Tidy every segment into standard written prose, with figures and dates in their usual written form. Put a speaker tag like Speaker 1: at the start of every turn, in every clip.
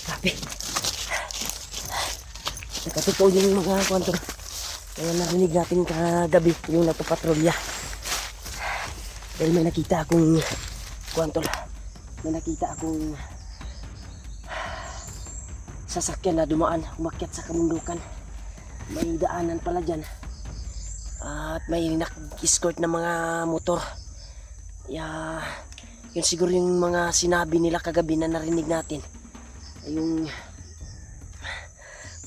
Speaker 1: Grabe. Nakatotoo yung mga kwanto. Kaya narinig natin kagabi yung nagpapatrolya. Dahil may nakita akong kwanto. May nakita akong sasakyan na dumaan, umakyat sa kabundukan. May daanan pala dyan. At may nag-escort na mga motor. Yun siguro yung mga sinabi nila kagabi na narinig natin. Yung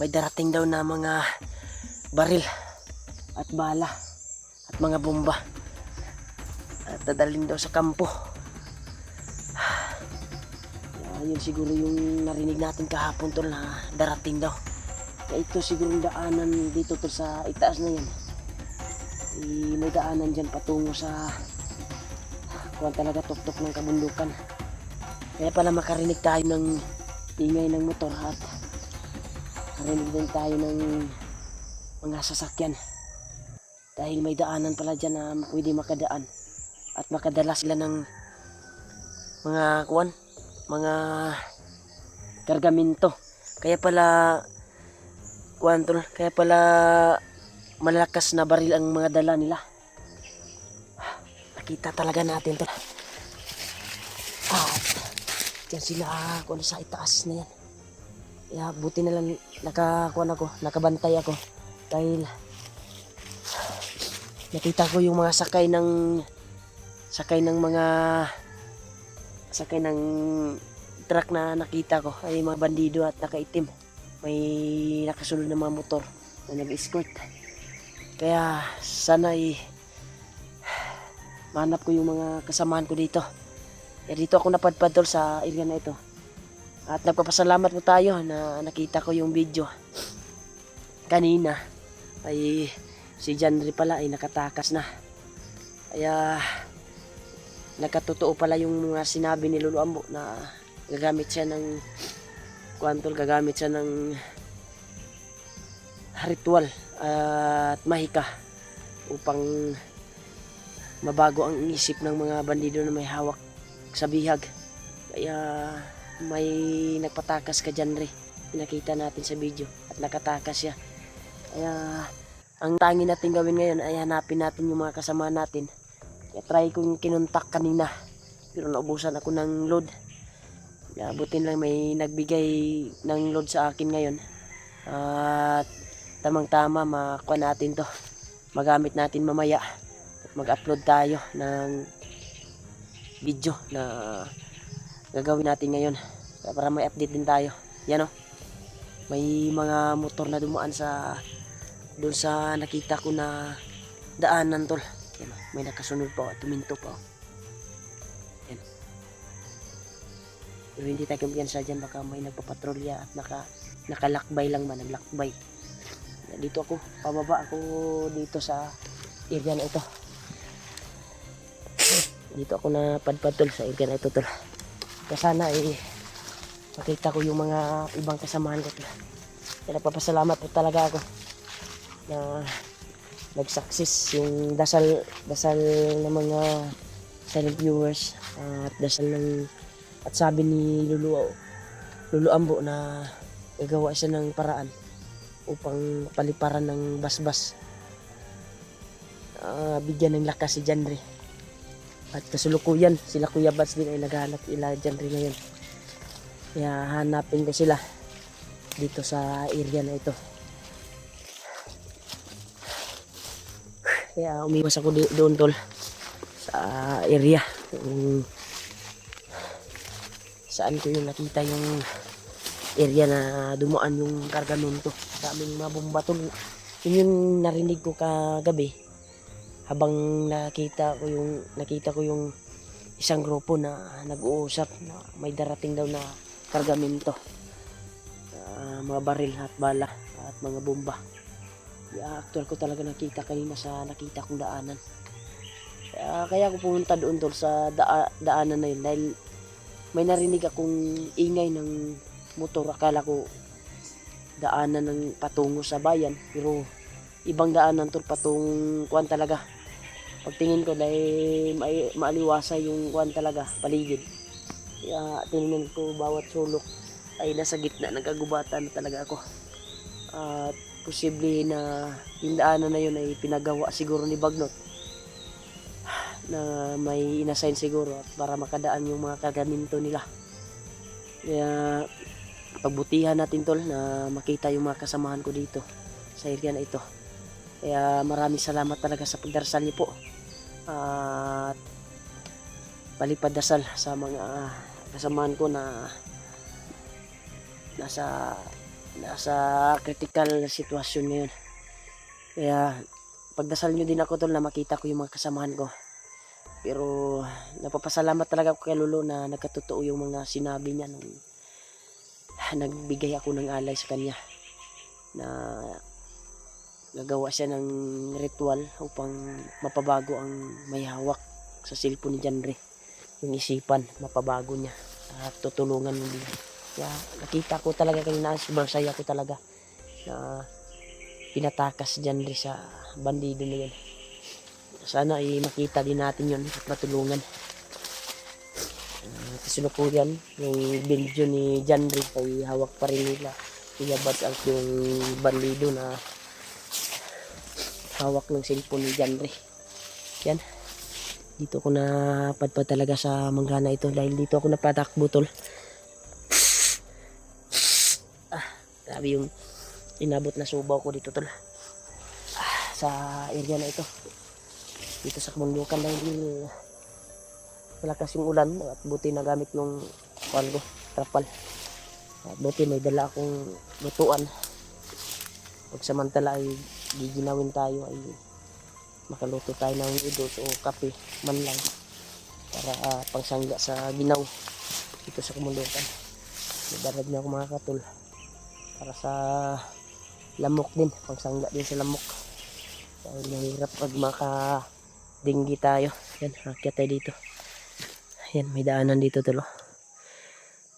Speaker 1: may darating daw na mga baril at bala at mga bomba. At dadalhin daw sa kampo. Yun siguro yung narinig natin kahapon tol na darating daw. Kaya ito siguro yung daanan dito tol sa itaas na yan. May daanan dyan patungo sa kuwan talaga tuktok ng kabundukan. Kaya pala makarinig tayo ng ingay ng motor at makarinig din tayo ng mga sasakyan. Dahil may daanan pala dyan na pwede makadaan at makadala sila ng mga kuwan, mga kargamento. Kaya pala kuwan tol, kaya pala malakas na baril ang mga dala nila. Nakita talaga natin tol. Diyan sila kung sa itaas na yan. Kaya buti na lang nakabantay ako. Dahil nakita ko yung mga sakay ng truck na nakita ko ay mga bandido at nakaitim. May nakasunod na mga motor na nag-escort. Kaya sana mahanap ko yung mga kasamahan ko dito. Kaya dito ako napadpad tol sa area na ito. At nagpapasalamat po tayo na nakita ko yung video. Kanina ay si Janry pala ay nakatakas na. Kaya nagkatotoo pala yung mga sinabi ni Lolo Ambo na gagamit siya ng kwantol, gagamit siya ng ritual at mahika upang mabago ang isip ng mga bandido na may hawak sa bihag. Kaya may nagpatakas ka Janry, pinakita natin sa video at nakatakas siya. Kaya ang tangi natin gawin ngayon ay hanapin natin yung mga kasama natin. Kaya try kong kinontak kanina pero naubusan ako ng load. Buti lang may nagbigay ng load sa akin ngayon. At tamang tama makuha natin to, magamit natin mamaya at mag-upload tayo ng video na gagawin natin ngayon para may update din tayo. Yan o, may mga motor na dumaan doon sa nakita ko na daanan tol. Yan o, may nakasunod pa o, tuminto pa o. Yan. Pero hindi tayo kumpiyansa dyan, baka may nagpapatrolya at nakalakbay lang ba, naglakbay. Dito ako, pababa ako dito sa area na ito. Dito ako na padpad tol sa area na ito tol. Kaya sana makita ko yung mga ibang kasamahan ko tol. Kaya nagpapasalamat po talaga ako na nag-success yung dasal ng mga silent viewers at dasal ng at sabi ni Lolo Ambo na gagawa siya ng paraan upang paliparan ng basbas. Bigyan ng lakas si Janry. At kasulukuyan sila Kuya Bats din ay naghahanap ila Janry ngayon. Kaya hanapin ko sila dito sa area na ito. Kaya umiwas ako doon tol sa area saan ko yung nakita yung area na dumaan yung kargamento. Daming mga bomba tol. Yun yung narinig ko kagabi habang nakita ko yung isang grupo na nag-uusap na may darating daw na kargamento, mga baril at bala at mga bomba. Actual ko talaga nakita kanina sa nakita kong daanan. Kaya ako pumunta doon tol sa daanan na yun dahil may narinig akong ingay ng motor. Akala ko daanan ng patungo sa bayan pero ibang daanan tol, patungong kuan talaga, pagtingin ko dahil maaliwasa yung kuwan talaga, paligid. Kaya tinignan ko bawat sulok ay nasa gitna ng kagubatan na talaga ako. At posible na yung daanan na yun ay pinagawa siguro ni Bagnot na may inassign siguro at para makadaan yung mga kargamento nila. Kaya pagbutihan natin tol na makita yung mga kasamahan ko dito sa area na ito. Kaya maraming salamat talaga sa pagdarasal niyo po. At palipad dasal sa mga kasamahan ko na nasa critical sitwasyon ngayon. Kaya pagdasal nyo din ako tol na makita ko yung mga kasamahan ko. Pero napapasalamat talaga ako kay Lolo na nagkatotoo yung mga sinabi niya nung nagbigay ako ng alay sa kanya na gagawa siya ng ritual upang mapabago ang may hawak sa cellphone ni Janre. Yung isipan, mapabago niya at tutulungan mo din. Kaya nakita ko talaga kanina, sobrang saya ko talaga na pinatakas Janre sa bandido na yun. Sana ay makita din natin yun at matulungan. Kasalukuyan yung video ni Janre ay hawak pa rin nila. Iyabad at yung bandido na hawak ng cellphone ni Janre. Yan. Dito ako napadpad talaga sa manggana ito dahil dito ako napatakbo tol. Grabe yung inabot na subaw ko dito tol. Sa area na ito. Dito sa Kamundukan dahil malakas yung ulan at buti na gamit ng palgo, trapal. At buti may dala akong lutuan. Pagsamantala ay giginawin tayo ay makaluto tayo ng noodles o kape man lang para pangsangga sa ginaw dito sa Kamundukan. Nadarad na ako mga katol para sa lamok din, pangsangga din sa lamok dahil mahirap pag makadinggi tayo. Yan, akyat tayo dito. Yan, may daanan dito tolo.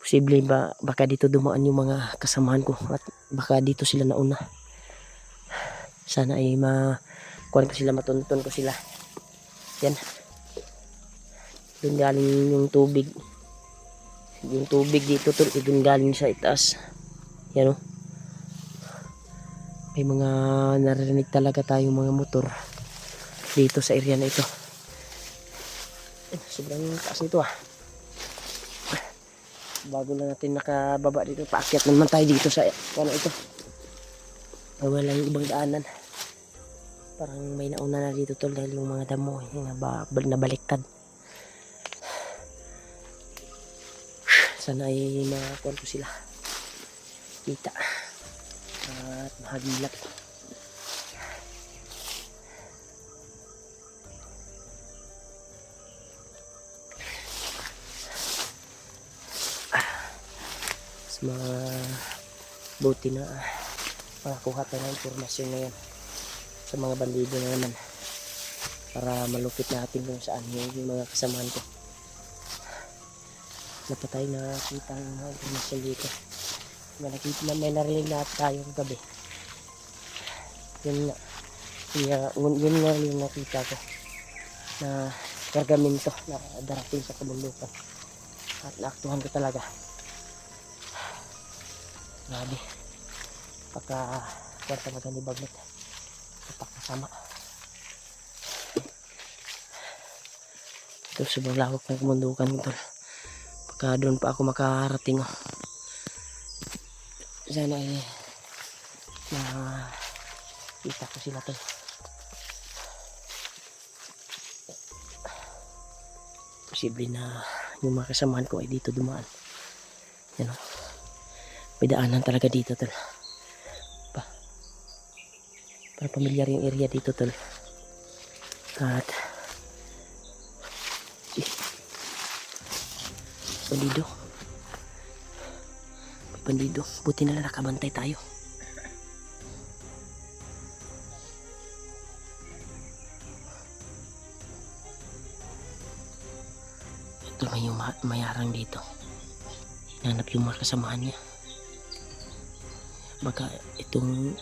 Speaker 1: Posible ba baka dito dumaan yung mga kasamahan ko at baka dito sila nauna. Sana ay makuha ko sila, matuntun ko sila. Yan. Doon galing yung tubig. Yung tubig dito tol, doon galing sa itaas. Yan o. May mga narinig talaga tayong mga motor dito sa area na ito. Sobrang taas nito bago lang natin nakababa dito, paakyat naman tayo dito sa ano ito. Walang ibang daanan, parang may nauna na dito tol dahil yung mga damo nabaliktad. Sana ay makuha ko sila kita at mahagilap. Mga buti na makakuha tayo ng informasyon ngayon sa mga bandido na naman para malupit natin kung saan yung mga kasamahan ko. Dapat tayo nakakita ng informasyon dito. May narinig na tayo gabi. Yun nga yung nakita ko na kargamento na darating sa Kamundukan at naaktuhan ko talaga. Grabe. Pagka talaga ni Bagnot. Kapakasama. Ito sobrang lawak ng Kamundukan ito. Pagka doon pa ako makarating. Sana ay kita ko sila to. Posible na yung mga kasamahan ko ay dito dumaan. Yan o. May daanan talaga dito tol. Para pamilyar yung area dito tol. At bandido. May bandido. Buti na lang nakabantay tayo. Ito may yung mayarang dito. Hinanap yung mga kasamahan niya. Baka itong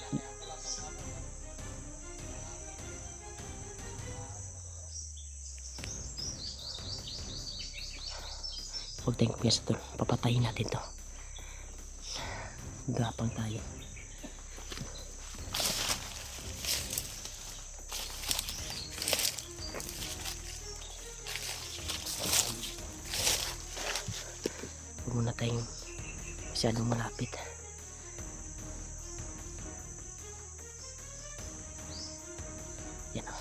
Speaker 1: Huwag tayong kumpiyansa tol. Papatayin natin to. Gapang tayo. Huwag muna tayong masyadong malapit. Yan o.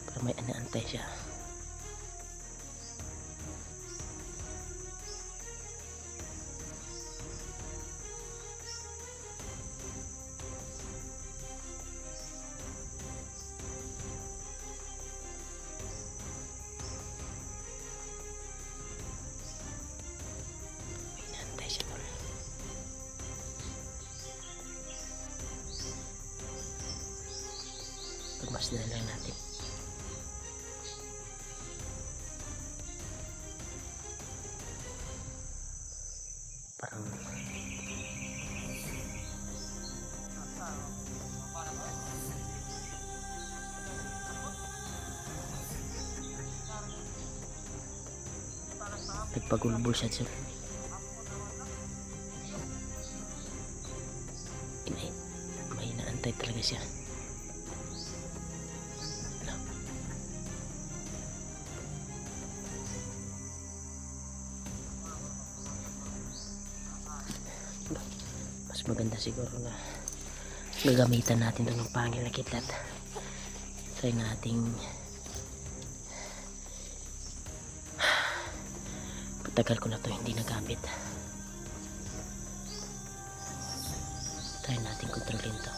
Speaker 1: Para may anaantay siya. Pagmasdan lang natin. Parang nagpagulbol siya sir. May naantay talaga siya. Mas maganda siguro na gagamitan natin ito ng pangil na kidlat. Try nating patagal ko na to hindi nagamit. Try natin kontrolin to.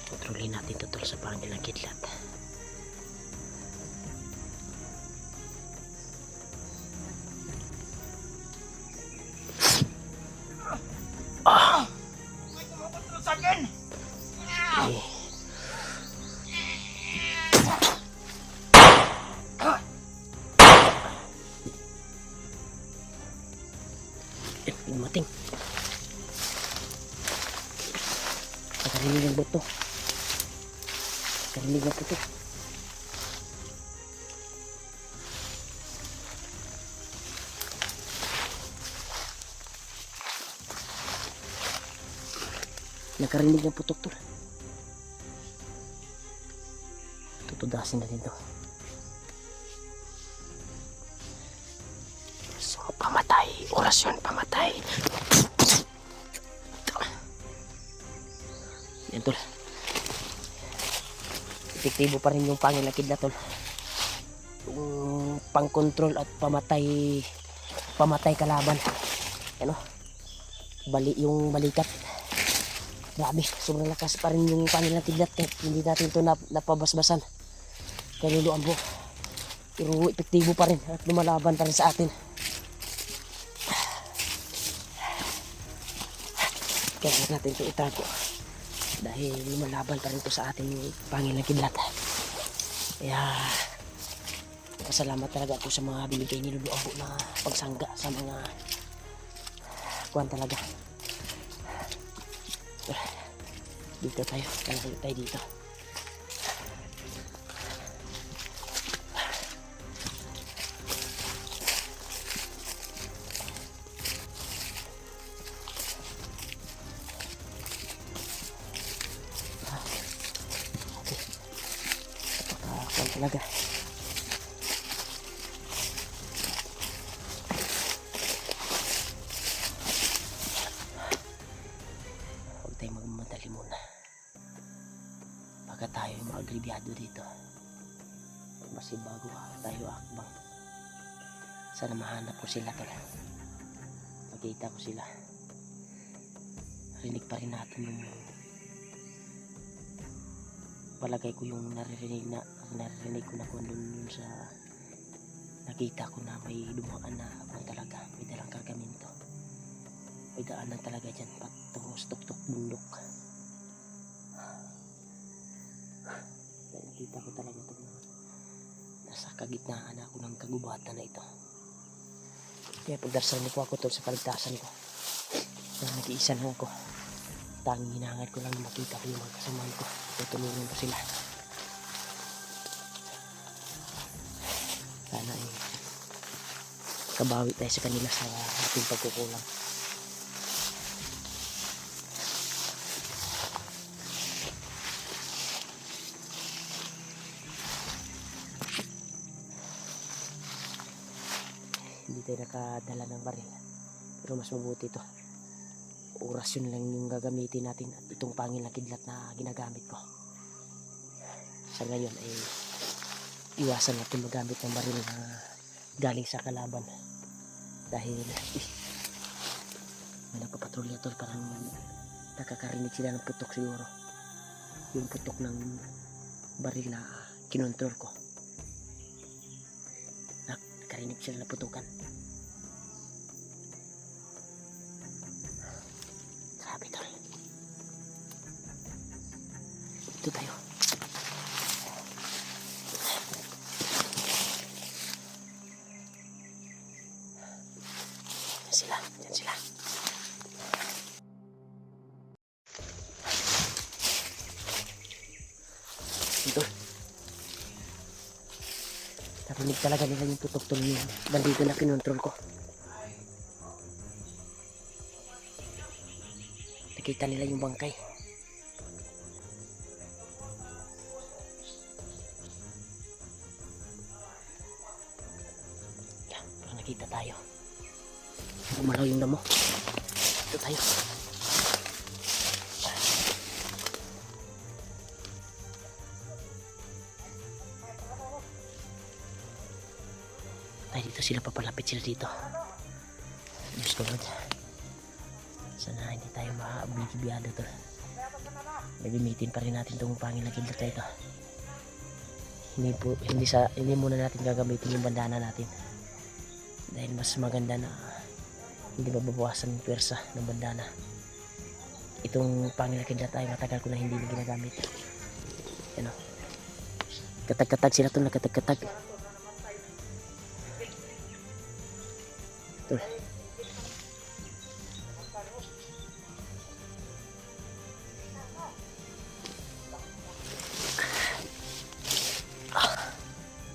Speaker 1: Kontrolin natin to tol sa pangil na kidlat. Mating nakarinig ng buto, nakarinig ng puto. Nakarinig ng putok to. Tutudasin natin to. So pamatay, orasyon pamatay. Yan tol. Epektibo pa rin yung pangil na kidlat tol. Yung pang-control at pamatay kalaban. Ano? Yung balikat. Grabe, sobrang lakas pa rin yung pangil na kidlat kahit hindi natin ito napabasbasan. Kaya luluan po. Pero epektibo pa rin at lumalaban pa rin sa atin. Kaya natin ito itago. Dahil lumalaban pa rin ito sa ating pangil na kidlat. Kaya pasalamat talaga ako sa mga binigay ni Lolo Abo na pagsangga sa mga kuwan talaga. Dito tayo, talagang tayo dito. Talaga. Huwag tayong magmamadali muna. Baka tayo maagribiyado dito. Kasi bago tayo akbang. Sana mahanap ko sila tol. Makita ko sila. Rinig pa rin natin yung palagay ko yung naririnig ko na kung doon sa nakita ko na may dumaan na abang talaga, may dalang kargamento, may daanan talaga dyan patungos tuktok bundok. Nakita ko talaga ito na nasa kagitnaan ako ng kagubatan na ito. Kaya pagdarasal po ako tol sa kaligtasan ko na nag-iisa lang ako. Tanging hinahangad ko lang makita ko yung mga kasamahan ko. Tutulungan ko sila. kabawi tayo sa kanila sa ating pagkukulang. Hindi tayo nakadala ng baril, pero mas mabuti ito. Orasyon lang yung gagamitin natin at itong pangil na kidlat na ginagamit ko. Sa ngayon ay iwasan natin magamit ng baril na galing sa kalaban dahil may nagpapatrolya tol, parang nakakarinig sila ng putok siguro, yung putok ng baril na kinontrol ko. Nakarinig sila na putukan. Grabe tol, ito tayo. Diyan sila. Ito. Narinig talaga nila yung putok yung bandito na kinontrol ko. Nakita nila yung bangkay. Yan, parang nakita tayo. Umalaw yung damo. Ito tayo. Tayo dito sila, papalapit sila dito. Gusto ko. Sana hindi tayo ma-obligyado to. Nagimitin pa rin natin itong pangil na kidlat na ito. Hindi muna natin gagamitin yung bandana natin. Dahil mas maganda na hindi mababawasan yung pwersa ng bandana. Itong pangil na kidlat ay matagal ko na hindi na ginagamit. Yan o. Katag-katag sila ito, nakatag-katag. Ito.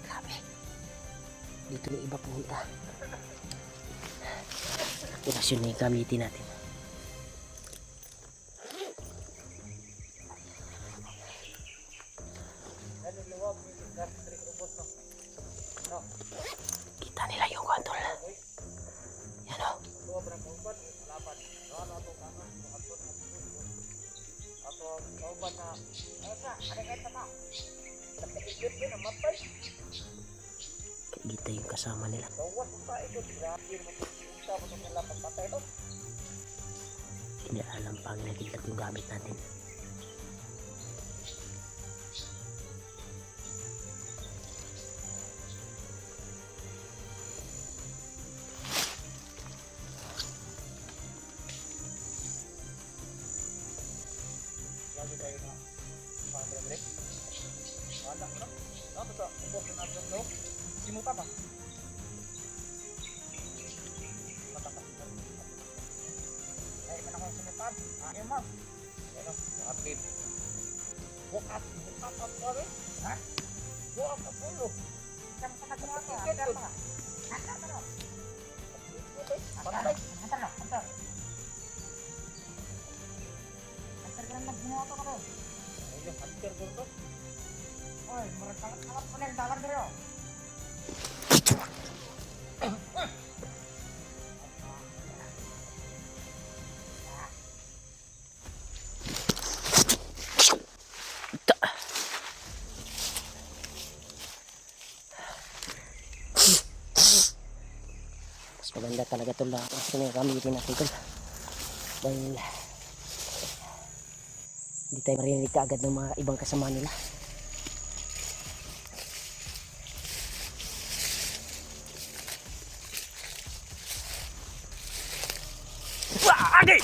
Speaker 1: Grabe. Dito na iba pumunta. Orasyon na yung gamitin natin. Kita nila yung kontrol. Yan o. Kita yung kasama nila. Hindi alam pang nagiglat yung gamit natin. Lagi tayo na pang-break. Wala ko na. Ano sa ubos na natin no? Simuta ba? Ay, manakong sumutad. Ay, ma'am. Pero, atid. Bukat ang pare. Ha? Bukat ang pulo. Saan ka nagawa ko? Hantar pa. Hantar pa no? Hantar no? Hantar. Hantar ka lang nagbuha ko no? Ay, hantar ko to. Oy, marag kalat-kalat pa na yung dalan dito. Maganda talaga ito lang kasi gamitin natin ito dahil hindi tayo marinig kaagad ng mga ibang kasama nila. Agay!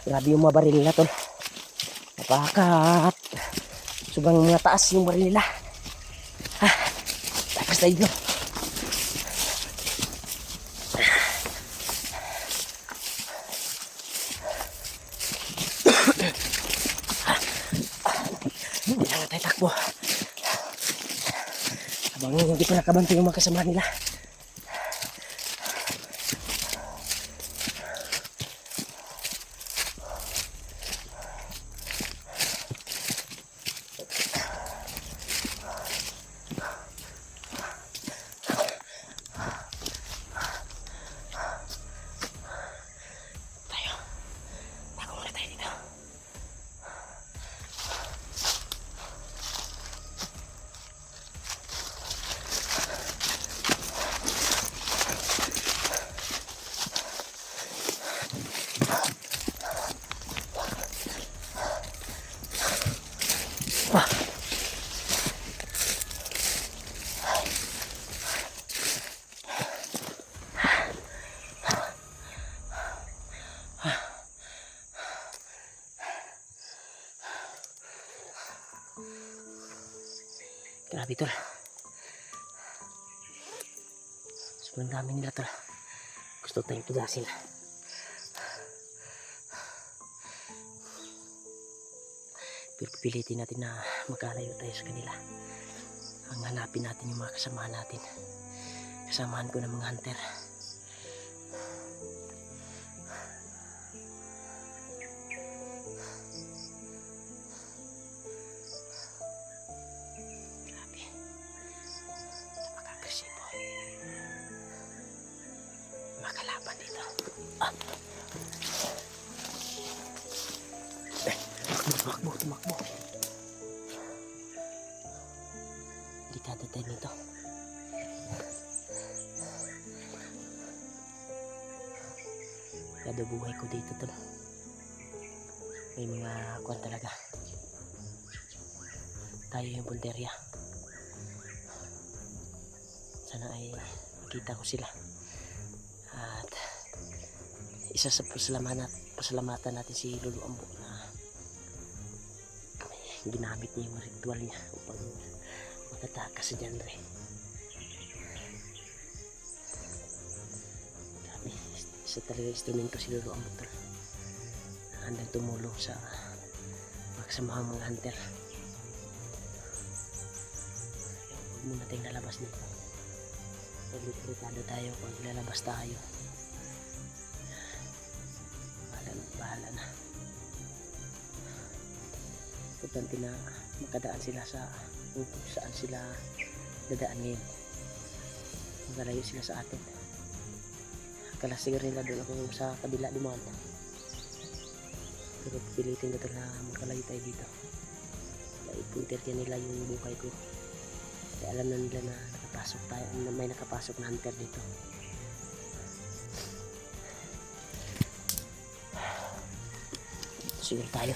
Speaker 1: Grabe yung mga baril nila tol. Napakat. Sobrang mga taas yung baril nila. Takas tayo dito. Kailangan tayo takbo. Habang hindi pa nakabante yung mga kasama nila. Grabe tol. Sobrang dami nila tol. Gusto tayong tugasin. Pero pipilitin natin na magkalayo tayo sa kanila. Ang hanapin natin yung mga kasamahan natin. Kasamahan ko ng mga hunter. Grabe. Napaka-agresibo. Makalaban dito. Tumakbo. Delikado tayo nito. Kada buhay ko dito tol. May mga kuwan talaga. Tayo yung punterya. Sana ay makita ko sila. At isa sa pasalamatan natin si Lolo Ambo na ginamit niya yung ritual niya upang makatakas sa genre. Grabe, isa talaga instrumento si Lolo Ambo tol. Handang tumulong sa makasamahan mga hunter. Huwag muna tayong lalabas nito. Paglikado tayo pag lalabas tayo. Bahala na. Importante na makadaan sila sa kung saan sila dadaan ngayon. Magalayo sila sa atin. Akala siguro nila doon ako sa kabila dumaan. Pero pilitin ko na makalayo tayo dito. Ipunterya nila yung bukay ko. Kaya alam na nila na nakapasok tayo, may nakapasok na hunter dito. Siguro tayo.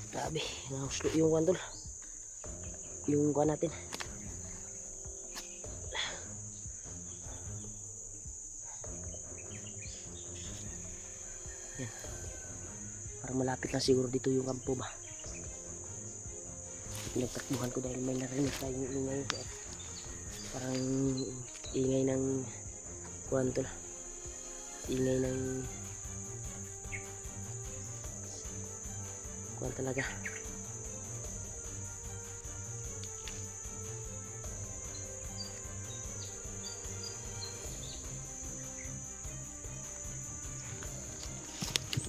Speaker 1: Grabe, nahuslo yung wandol. Yung kuha natin. Yan. Parang malapit lang siguro dito yung kampo ba. Pinagtakbuhan ko dahil may narinig tayong ingay. Parang ingay ng wandol. Ingay ng kuha talaga.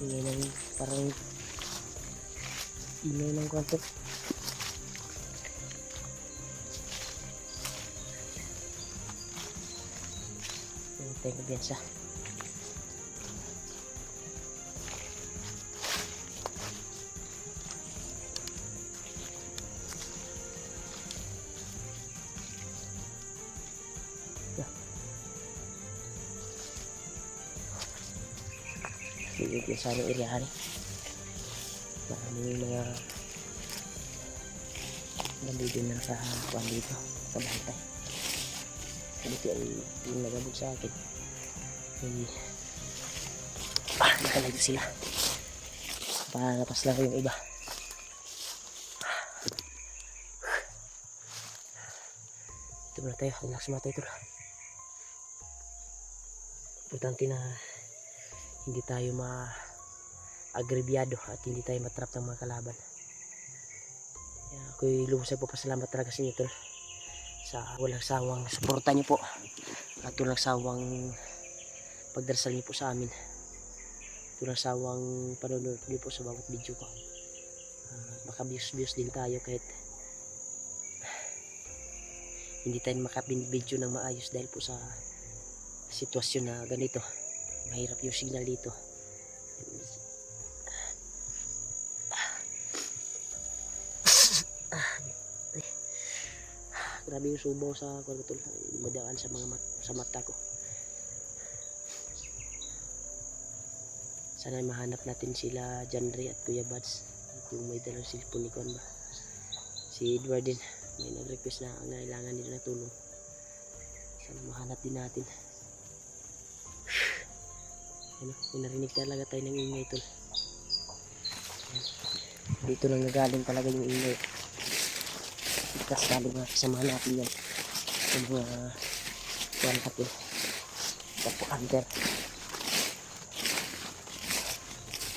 Speaker 1: Ingay ng parang ingay ng kwanto. tayong kumpiyansa. Sige, sa aming area hari. Maraming mga bandido na nakakuan dito sa bantay. Dito ay yung nagabog sa akin. Nakalayo sila. Palapas lang ko yung iba. Ito muna tayo. Relax muna tayo. Importante na hindi tayo ma-agrebyado at hindi tayo matrap ng mga kalaban. Kaya ako'y lubos ay papasalamat talaga sa inyo tol, sa walang sawang suporta niyo po at walang sawang pagdarasal niyo po sa amin, walang sawang panonood niyo po sa bawat video ko. Baka views din tayo kahit hindi tayo makapin-video ng maayos dahil po sa sitwasyon na ganito. Mahirap yung signal dito. Grabe yung subaw sa kwartol. Madaan sa mga sa mata ko. Sana mahanap natin sila Janry at Kuya Bads. Kung may dalang cellphone ni Kon ba. Si Edward din. May nag-request na kailangan nila ng tulong. Sana mahanap din natin. Ano, narinig talaga tayo ng ingay tol. Dito lang nagaling talaga yung ingay. Ikas galing mga kasama natin yan. Yung mga kuwan natin. Tapo under.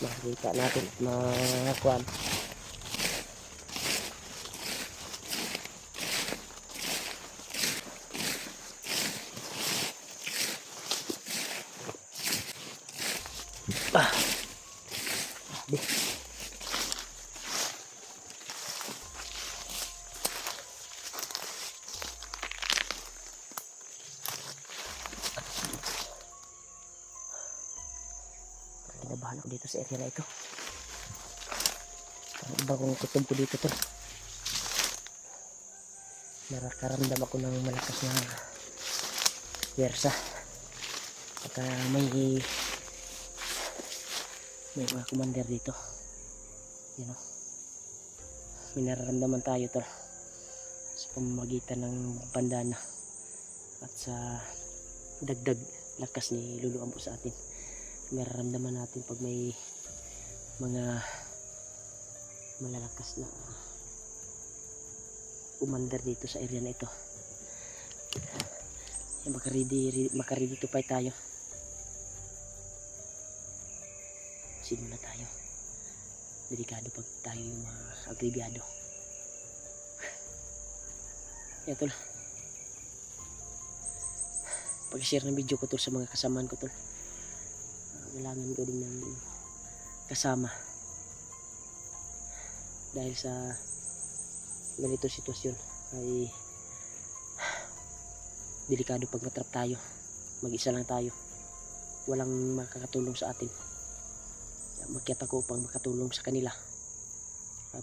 Speaker 1: Makikita natin mga kuwan. Kinabahan ako dito sa area na ito. Ang bagong kutob ko dito to. Nakakaramdam ako ng malakas na wersa. Pagka may mga commander dito. Yan o. May nararamdaman tayo to sa pamamagitan ng bandana at sa dagdag lakas ni Lulu Ambo sa atin. Nararamdaman natin pag may mga malalakas na commander dito sa area na ito. Makaready to fight tayo. Simula tayo. Delikado pag tayo yung mga agrebyado. Yan tol. Pag-share ng video ko tol sa mga kasamaan ko tol. Kailangan ko din ng kasama. Dahil sa ganito sitwasyon ay delikado pag matrap tayo. Mag-isa lang tayo. Walang makakatulong sa atin. Makiat ako upang makatulong sa kanila at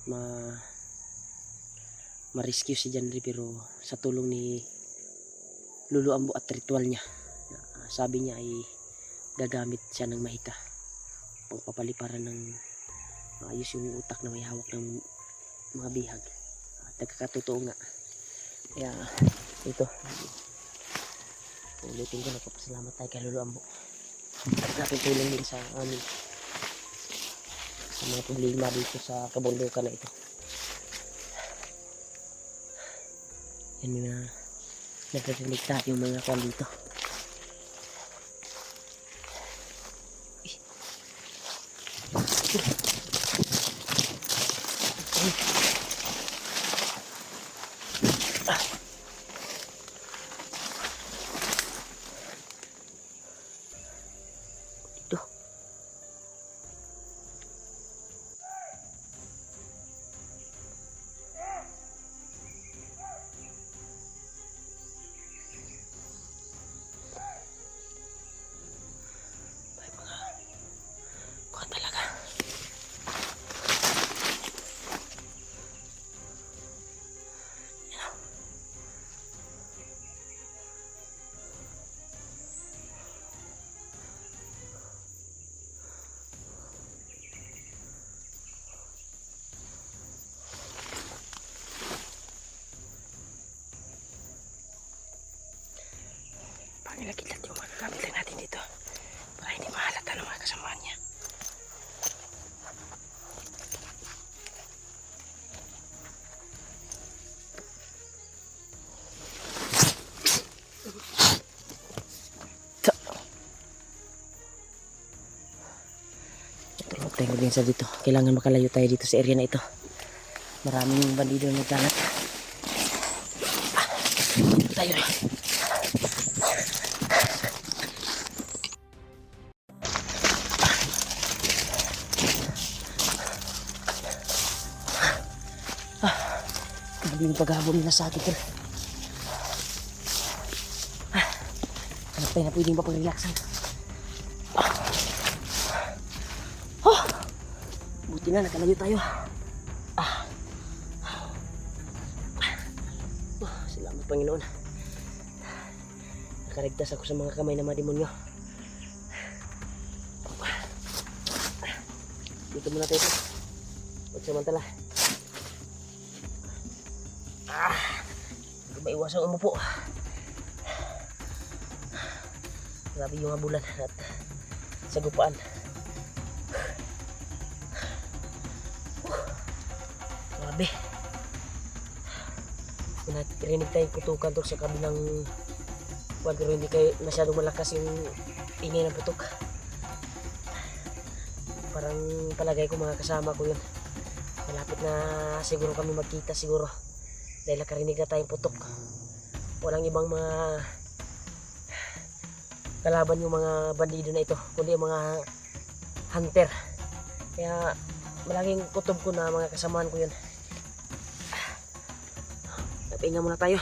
Speaker 1: ma-rescue si Janry, pero sa tulong ni Lulu Ambo at ritual niya, sabi niya ay gagamit siya ng mahika pang papaliparan ng ayos yung utak na may hawak ng mga bihag. At nagkakatotoo nga. Kaya ito, ulitin ko, nagpapasalamat tayo kay Lulu Ambo at nakitulong din sa amin sa mga problema dito sa kabundukan na ito. Yan na nagre-relate tayo mga kwan dito. Dito. Nilagitlat yung mga gamit lang natin dito para hindi mahalata ng mga kasamaan niya. Huwag tayong magbiyansa dito. Kailangan makalayo tayo dito sa area na ito. Maraming bandido na nagkalat. Tayo na. Grabe yung paghahabol nila sa akin. Hanap tayo na pwedeng mapag-relaxan. Buti na, nakalayo tayo. Salamat Panginoon. Nakaligtas ako sa mga kamay ng mga demonyo. Dito muna tayo. Pagsamantala. Hindi ba iwasang umupo? Grabe yung habulan at sagupaan. Grabe. Narinig tayong kutukan to sa kabilang wag, pero hindi kayo masyadong malakas yung ingay ng putok. Parang palagay ko mga kasama ko yun. Malapit na siguro kami magkita siguro dahil nakarinig na tayong putok. Walang ibang mga kalaban yung mga bandido na ito kundi yung mga hunter. Kaya malaking kutob ko na mga kasamaan ko yun. Pahinga muna tayo.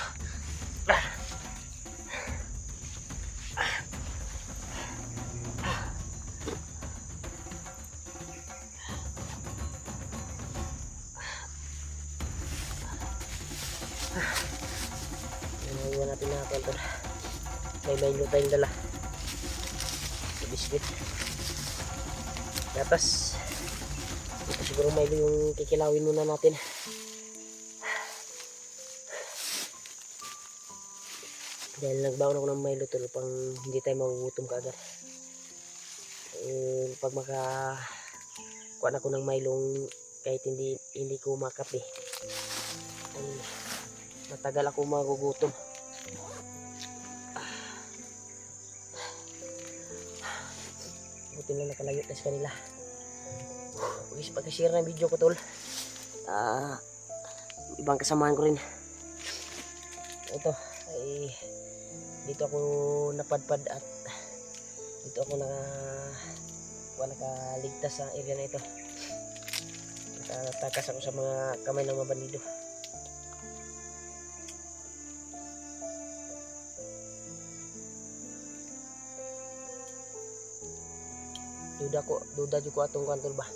Speaker 1: Iwan natin na kantor. May Milo tayong dala. Biscuit. Gatas. Ito siguro Milo yung kikilawin muna natin. Dahil nagbaon ako ng Milo tol pang hindi tayo magugutom kaagad. Pag kuha ako ng Milo kahit hindi ko makape, ay matagal ako magugutom. Buti na nakalayo na sa kanila. Huwag pag-share ng video ko tol. Ibang kasamaan ko rin. Ito ay dito ako napadpad at dito ako nakaligtas sa area na ito. Nakatakas ako sa mga kamay ng mga bandido. Duda ko atong kantol ba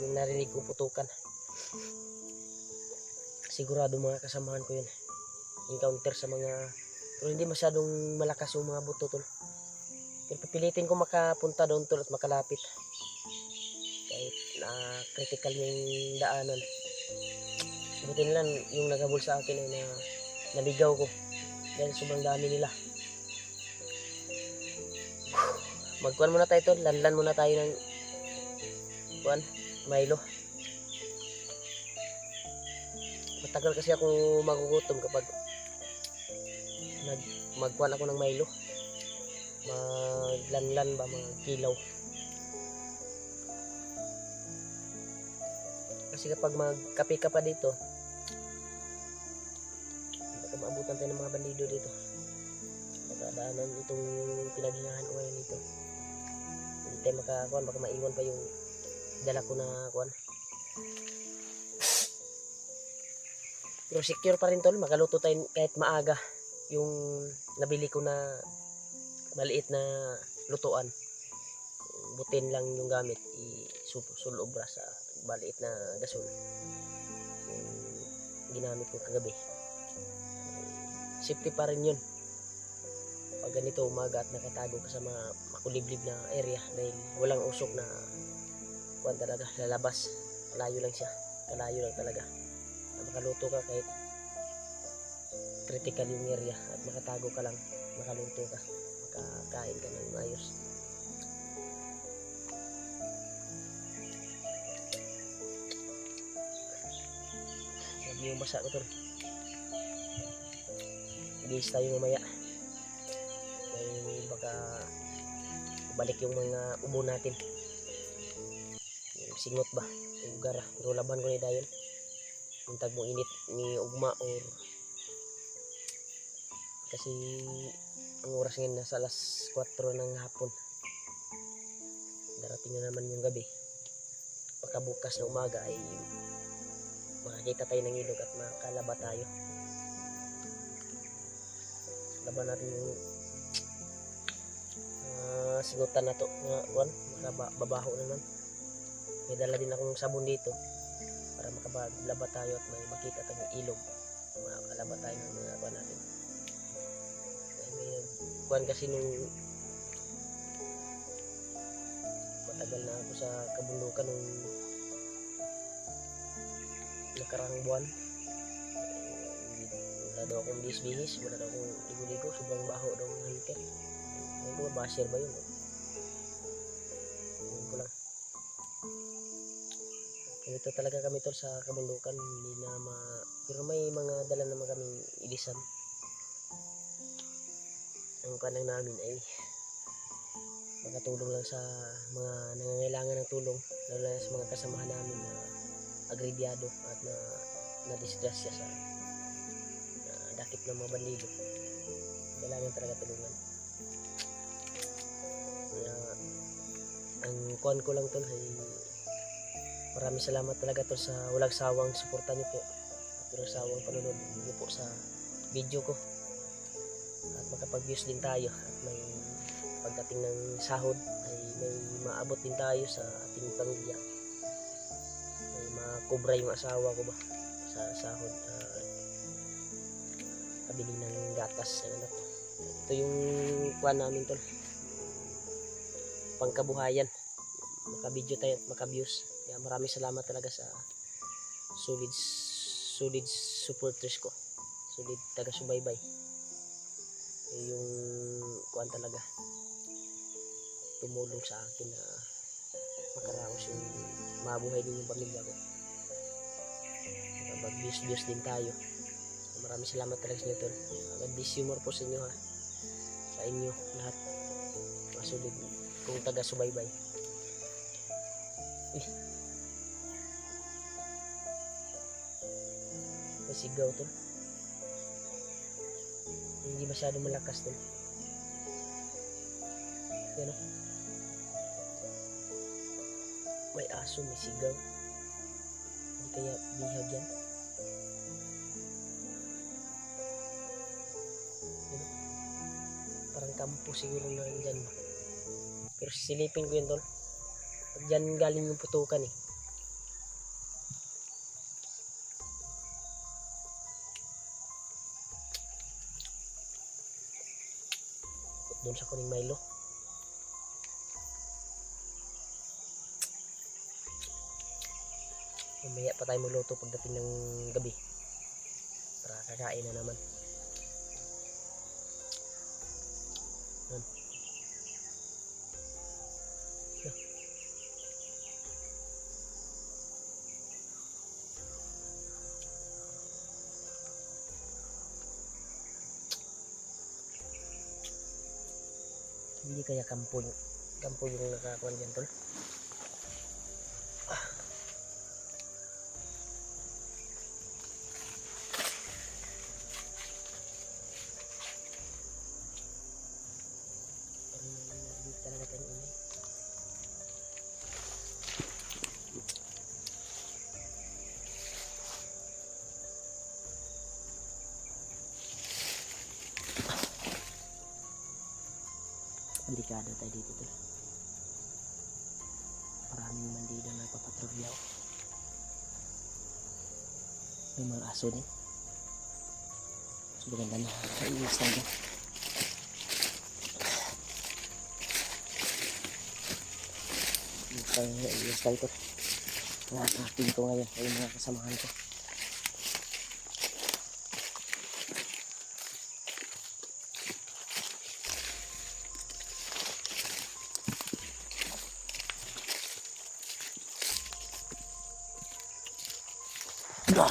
Speaker 1: yung narinig ko putukan. Sigurado mga kasamahan ko yun. Encounter sa mga, pero hindi masyadong malakas yung mga buto tol. Pero pipilitin ko makapunta doon tol at makalapit kahit na critical yung daanan. Buti lang yung naghabol sa akin ay naligaw ko dahil sobrang dami nila. Magkuhan muna tayo tol, lanlan muna tayo ng Milo. Matagal kasi ako magugutom kapag magkuhan ako ng Milo. Maglanlan ba, magkilaw. Kasi kapag magkape ka pa dito, baka maabutan tayo ng mga bandido dito. Magkadaanan itong pinaghingahan ko ngayon dito. Hindi tayo makakuhan, baka maiwan pa yung dala ko na kuhan. Pero secure pa rin tol, makaluto tayo kahit maaga. Yung nabili ko na maliit na lutuan, butin lang yung gamit, isulobra sa maliit na gasol yung ginamit ko kagabi. Safety pa rin yun pag ganito umaga at nakatago ka sa mga makuliblib na area dahil walang usok na kuwan talaga lalabas. Kalayo lang siya, kalayo lang talaga na makaluto ka kahit critical yung area at makatago ka lang, makaluto ka, makakain ka ng maayos. Sabi yung basa ko tol. Ibis tayo mamaya. May baka balik yung mga ubo natin. Yung singot ba? Yung ugar. Pero laban ko ni dayon. Yung tag mo init ni ugma or kasi ang oras ngayon nasa alas 4 ng hapon. Darating na naman yung gabi. Pagkabukas na umaga ay makakita tayo ng ilog at makalaba tayo. Laban natin yung singutan na to na babaho naman. May dala din akong sabon dito para makabalaba tayo at may makita tayong ilog. Makalaba tayo ng mga kuwan natin. May kuwan kasi nung matagal na ako sa kabundukan nung nakarang buwan. Wala daw akong bihis-bihis, wala daw akong ligo-ligo, sobrang baho daw ng hangker. Ngayon ko basher ba yun? Ngayon ko lang. Ganito talaga kami tol sa kabundukan, hindi na pero may mga dala naman kaming ilisan. Ang kanang namin ay makatulong lang sa mga nangangailangan ng tulong, lalo na sa mga kasamahan namin na agrebyado at na disgrasya sa dakip ng mga bandido. Kailangan talaga tulungan. Ang kuhan ko lang tol ay maraming salamat talaga tol sa walang sawang suporta niyo po, pero sawang panonood niyo po sa video ko, at makapag-views din tayo at may pagdating ng sahod ay may maabot din tayo sa ating pamilya, may makubra yung asawa ko ba sa sahod, kabili ng gatas ng anak ko. Ito yung kuha namin tol, pangkabuhayan, makabidyo tayo at makabiews. Kaya maraming salamat talaga sa solid supporters ko, solid taga-subaybay. Yung kuhan talaga tumulong sa akin na makaraos yung mabuhay din yung pamilya ko. Mag-views din tayo. Maraming salamat talaga sa inyo tol. God bless you more po sa inyo ha. Sa inyo lahat. Mga solid kong taga-subaybay. May sigaw tol. Hindi masyado malakas tol. Yan o. May aso, may sigaw. Hindi kaya bihag yan. Yan o. Parang kampo siguro na dyan. Pero silipin ko yan tol. Pag dyan galing yung putukan eh. Doon sa kuning Milo. Mamaya pa tayo magluto pagdating ng gabi para kakain na naman. Yan. Hindi kaya kampo yung nakakuan dyan tol. Hindi talaga tayo ingay. Delikado tayo dito tol. Maraming bandido na nagpapatrolyaw. May mga aso din. So maganda na kaiwas tayo. Kaiwas tayo tol. Nakakating ko ngayon ay mga kasamahan ko. Bye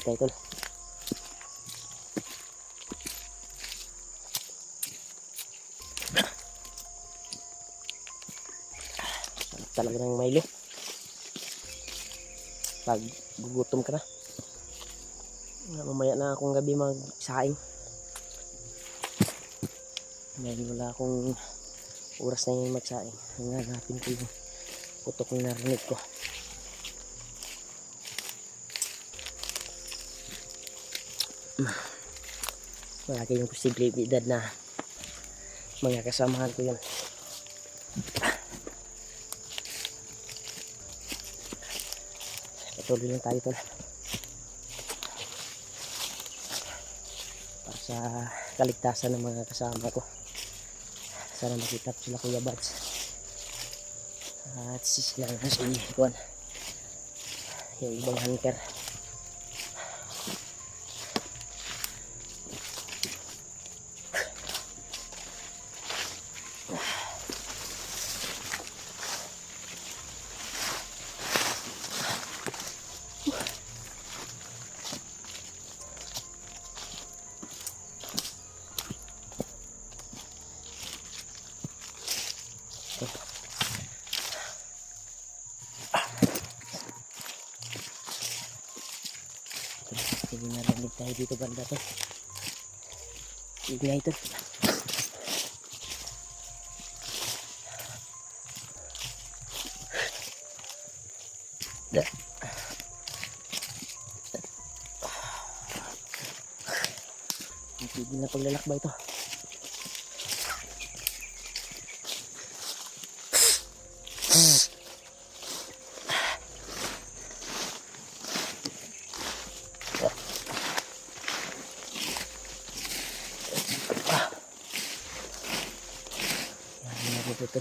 Speaker 1: tayo tol. Sarap talaga ng Milo. Pag gugutom ka na. Mamaya na akong gabi magsaing. Dahil wala akong oras na yun magsaing. Hanapin ko yung putok na narinig ko. Malaki yung posibilidad na mga kasamahan ko yun. Patuloy lang tayo tol. Para sa kaligtasan ng mga kasama ko. Sana makita ko sila Kuya Bads. At sila na si Juan. Yung ibang hunter. Hindi narinig tayo dito banda to. Ingay ito. Hindi na paglalakbay ito. Ito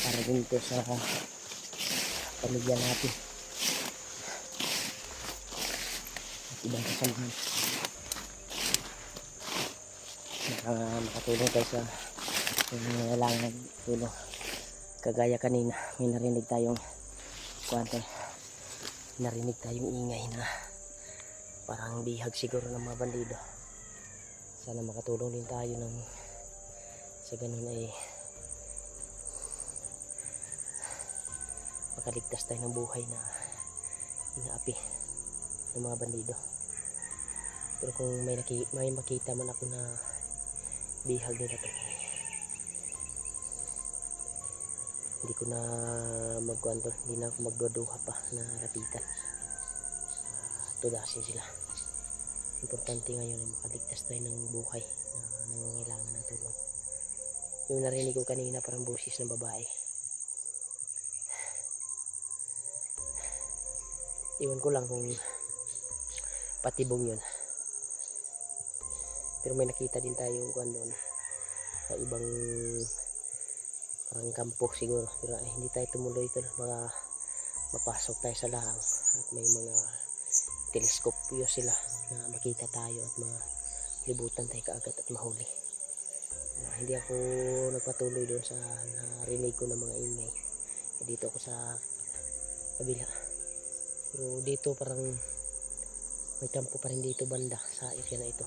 Speaker 1: para din ito sa pamilya natin at ibang kasamahan na makatulong tayo sa nangangailangan tulong. Kagaya kanina may narinig tayong ingay na parang bihag siguro ng mga bandido. Sana makatulong din tayo ng sa ganun ay makaligtas tayo ng buhay na inaapi ng mga bandido. Pero kung may makita man ako na bihag nila to, hindi ko na hindi na ako magduduha pa na lapitan. Tudasin sila. Importante ngayon ay makaligtas tayo ng buhay na nangangailangan ng tulong. Yung narinig ko kanina parang boses ng babae. Iwan ko lang kung patibong yun. Pero may nakita din tayo doon sa ibang parang kampo siguro. Pero hindi tayo tumuloy ito. Baka mapasok tayo sa lahang at may mga teleskopyo sila na makita tayo at malibutan tayo kaagad at mahuli. Hindi ako nagpatuloy doon sa narinig ko ng mga ingay. Dito ako sa kabila. Pero dito parang may kampo pa rin dito banda sa area na ito.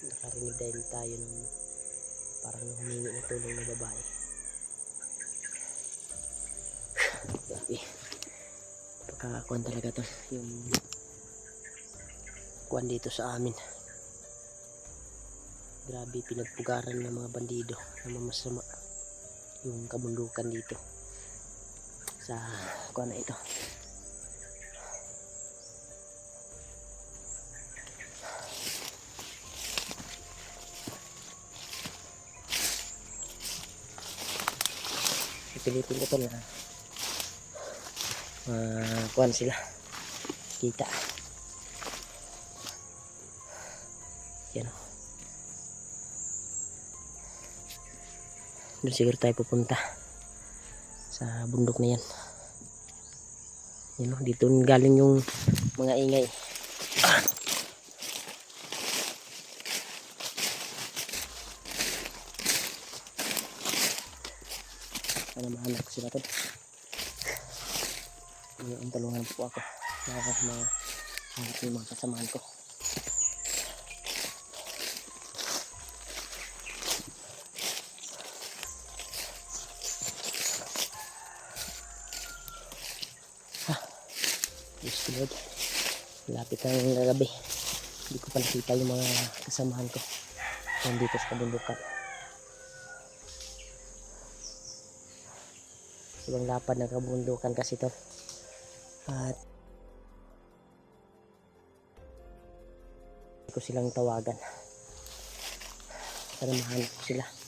Speaker 1: Nakarinig din tayo ng parang humingi na tulong ng babae. Grabe. Pagkakakuan talaga to yung kuan dito sa amin. Grabe pinagpugaran ng mga bandido na mamasama yung kabundukan dito sa kuan na ito. Pilitin ko ito na kuan sila kita. Yan o. Doon siguro tayo pupunta sa bundok na yan. Yan o, dito galing yung mga ingay. Sana mahanap ko sila tol. Ang tulungan po ako para mahanap yung mga kasamahan ko. Diyos ko Lord, malapit ang gabi. Hindi ko pa nakita yung mga kasamahan ko nandito sa kabundukan. Sobrang lapad ng kabundukan kasi to. At hindi ko silang tawagan. Sana mahanap ko sila.